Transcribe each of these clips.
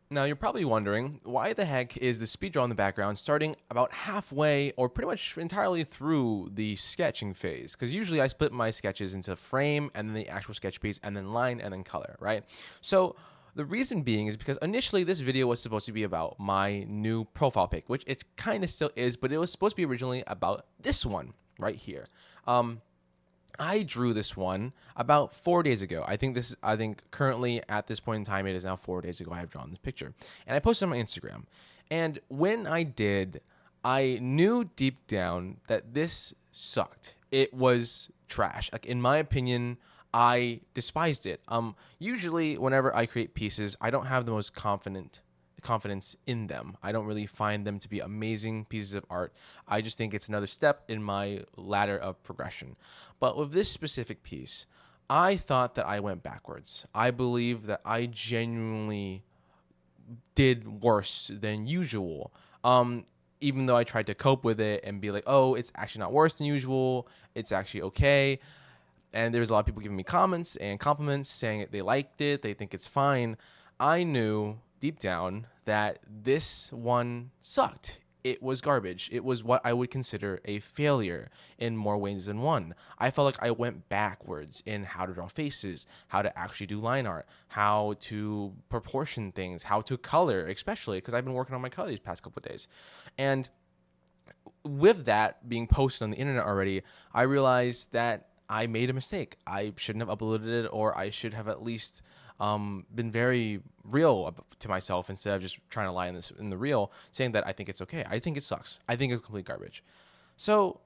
Now, you're probably wondering, why the heck is the speed draw in the background starting about halfway or pretty much entirely through the sketching phase? Because usually I split my sketches into frame and then the actual sketch piece and then line and then color, right? So the reason being is because initially this video was supposed to be about my new profile pic, which it kind of still is, but it was supposed to be originally about this one right here. I drew this one about 4 days ago. I think currently at this point in time, it is now 4 days ago I have drawn this picture. And I posted on my Instagram. And when I did, I knew deep down that this sucked. It was trash. Like, in my opinion, I despised it. Usually whenever I create pieces, I don't have the most confidence in them. I don't really find them to be amazing pieces of art. I just think it's another step in my ladder of progression. But with this specific piece, I thought that I went backwards. I believe that I genuinely did worse than usual. Even though I tried to cope with it and be like, oh, it's actually not worse than usual. It's actually okay. And there's a lot of people giving me comments and compliments saying that they liked it, they think it's fine. I knew deep down that this one sucked. It was garbage. It was what I would consider a failure in more ways than one. I felt like I went backwards in how to draw faces, how to actually do line art, how to proportion things, how to color, especially because I've been working on my color these past couple of days. And with that being posted on the internet already, I realized that I made a mistake. I shouldn't have uploaded it, or I should have at least been very real to myself instead of just trying to lie in the real, saying that I think it's okay. I think it sucks. I think it's complete garbage. So,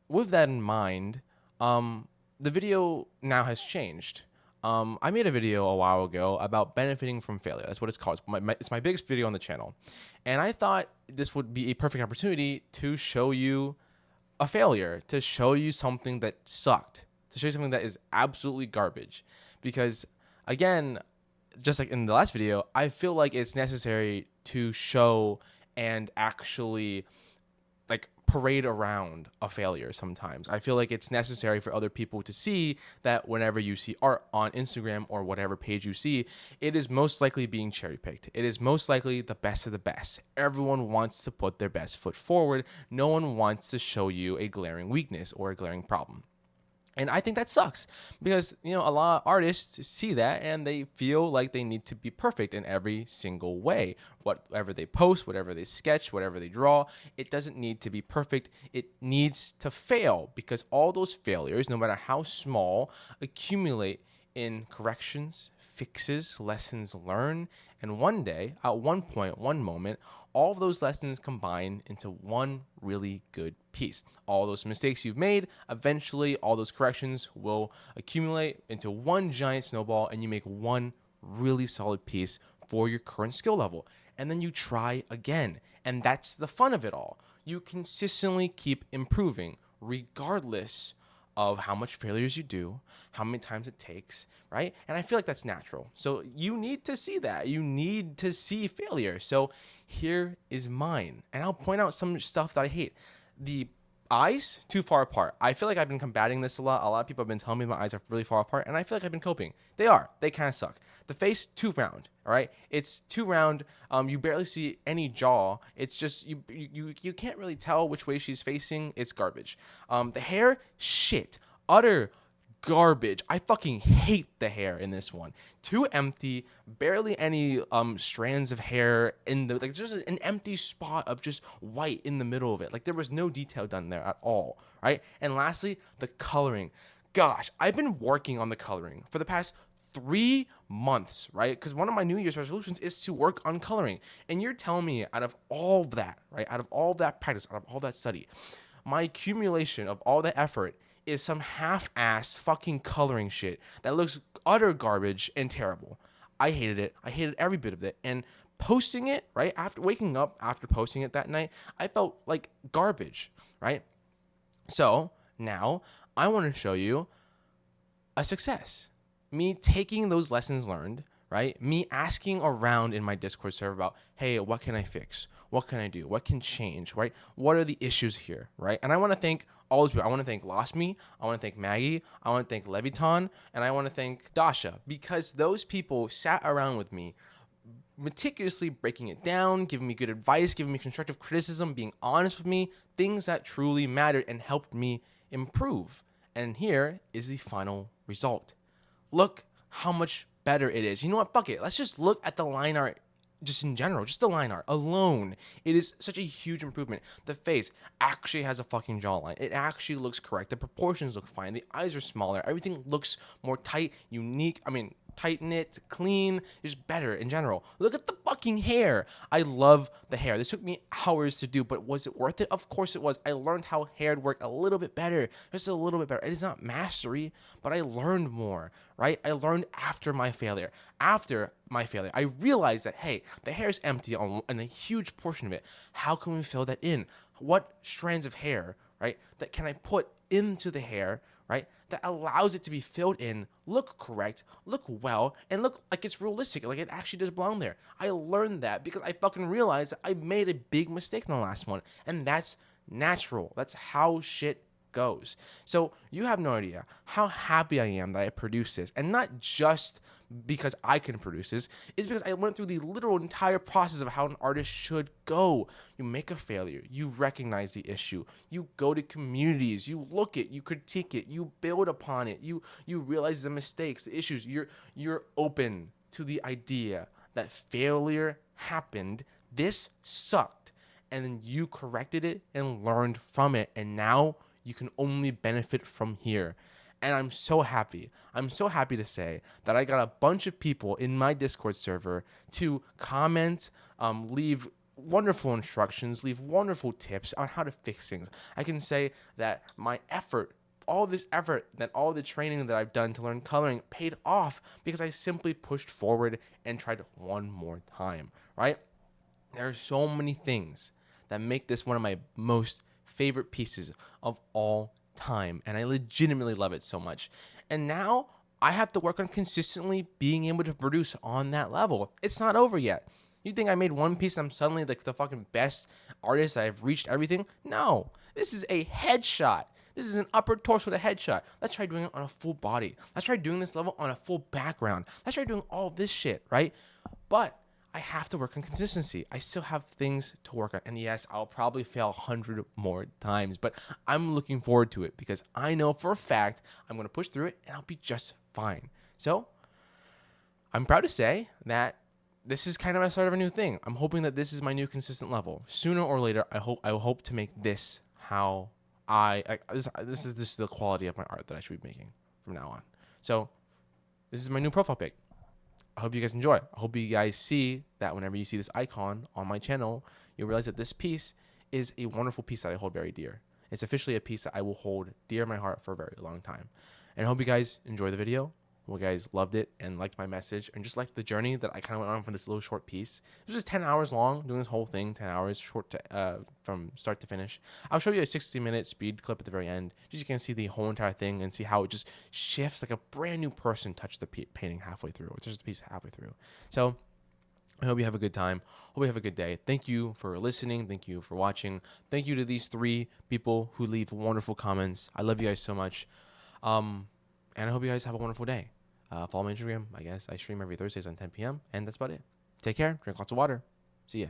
with that in mind, the video now has changed. I made a video a while ago about benefiting from failure. That's what it's called. It's my biggest video on the channel. And I thought this would be a perfect opportunity to show you a failure, to show you something that sucked, to show you something that is absolutely garbage. Because, again, just like in the last video, I feel like it's necessary to show and actually like parade around a failure sometimes. I feel like it's necessary for other people to see that whenever you see art on Instagram or whatever page you see, it is most likely being cherry picked. It is most likely the best of the best. Everyone wants to put their best foot forward. No one wants to show you a glaring weakness or a glaring problem. And I think that sucks because, a lot of artists see that and they feel like they need to be perfect in every single way. Whatever they post, whatever they sketch, whatever they draw, it doesn't need to be perfect. It needs to fail because all those failures, no matter how small, accumulate in corrections, fixes, lessons learned. And one day, at one point, one moment, all of those lessons combine into one really good piece. All those mistakes you've made, eventually all those corrections will accumulate into one giant snowball and you make one really solid piece for your current skill level. And then you try again. And that's the fun of it all. You consistently keep improving regardless of how much failures you do, how many times it takes, right? And I feel like that's natural. So you need to see that. You need to see failure. So here is mine. And I'll point out some stuff that I hate. The eyes, too far apart. I feel like I've been combating this a lot. A lot of people have been telling me my eyes are really far apart, and I feel like I've been coping. They are. They kind of suck. The face, too round. All right, it's too round. You barely see any jaw. It's just you can't really tell which way she's facing. It's garbage. The hair, shit, utter garbage. I fucking hate the hair in this one. Too empty, barely any strands of hair in the like. There's an empty spot of just white in the middle of it. Like there was no detail done there at all, right? And lastly, the coloring. Gosh, I've been working on the coloring for the past 3 months, right? Because one of my New Year's resolutions is to work on coloring. And you're telling me out of all of that, right? Out of all that practice, out of all that study, my accumulation of all that effort is some half-assed fucking coloring shit that looks utter garbage and terrible. I hated it. I hated every bit of it. And posting it, right, after waking up after posting it that night, I felt like garbage, right? So now I want to show you a success. Me taking those lessons learned, right? Me asking around in my Discord server about, hey, what can I fix? What can I do? What can change, right? What are the issues here, right? And I want to thank all those people. I want to thank Lost Me. I want to thank Maggie. I want to thank Leviton. And I want to thank Dasha because those people sat around with me, meticulously breaking it down, giving me good advice, giving me constructive criticism, being honest with me, things that truly mattered and helped me improve. And here is the final result. Look how much better it is. You know what? Fuck it. Let's just look at the line art just in general, just the line art alone. It is such a huge improvement. The face actually has a fucking jawline. It actually looks correct. The proportions look fine. The eyes are smaller. Everything looks more tight, unique. I mean, tight knit, clean, just better in general. Look at the fucking hair. I love the hair. This took me hours to do, but was it worth it? Of course it was. I learned how hair would work a little bit better, just a little bit better. It is not mastery, but I learned more, right? I learned after my failure. After my failure, I realized that, hey, the hair is empty on a huge portion of it. How can we fill that in? What strands of hair, right, that can I put into the hair, right, that allows it to be filled in, look correct, look well, and look like it's realistic, like it actually does belong there. I learned that because I fucking realized that I made a big mistake in the last one, and that's natural. That's how shit goes. So you have no idea how happy I am that I produced this, and not just because I can produce this, is because I went through the literal entire process of how an artist should go. You make a failure, you recognize the issue, you go to communities, you look it, you critique it, you build upon it, you realize the mistakes, the issues. You're open to the idea that failure happened, this sucked, and then you corrected it and learned from it, and now you can only benefit from here. And I'm so happy. I'm so happy to say that I got a bunch of people in my Discord server to comment, leave wonderful instructions, leave wonderful tips on how to fix things. I can say that my effort, all this effort, that all the training that I've done to learn coloring paid off because I simply pushed forward and tried one more time, right? There are so many things that make this one of my most favorite pieces of all time, and I legitimately love it so much. And now I have to work on consistently being able to produce on that level. It's not over yet. You think I made one piece and I'm suddenly like the fucking best artist, I've reached everything? No. This is a headshot. This is an upper torso with a headshot. Let's try doing it on a full body. Let's try doing this level on a full background. Let's try doing all this shit, right? But I have to work on consistency. I still have things to work on. And yes, I'll probably fail 100 more times, but I'm looking forward to it because I know for a fact I'm going to push through it and I'll be just fine. So I'm proud to say that this is kind of a start of a new thing. I'm hoping that this is my new consistent level. Sooner or later, I hope to make this how this is just the quality of my art that I should be making from now on. So this is my new profile pic. I hope you guys enjoy. I hope you guys see that whenever you see this icon on my channel, you'll realize that this piece is a wonderful piece that I hold very dear. It's officially a piece that I will hold dear in my heart for a very long time. And I hope you guys enjoy the video. Hope you guys loved it and liked my message and just liked the journey that I kind of went on for this little short piece. It was just 10 hours long, doing this whole thing, 10 hours short from start to finish. I'll show you a 60-minute speed clip at the very end. You can see the whole entire thing and see how it just shifts like a brand new person touched the painting halfway through. It's just a piece halfway through. So I hope you have a good time. Hope you have a good day. Thank you for listening. Thank you for watching. Thank you to these 3 people who leave wonderful comments. I love you guys so much. And I hope you guys have a wonderful day. Follow me on Instagram. I guess I stream every Thursdays on 10 p.m. And that's about it. Take care. Drink lots of water. See ya.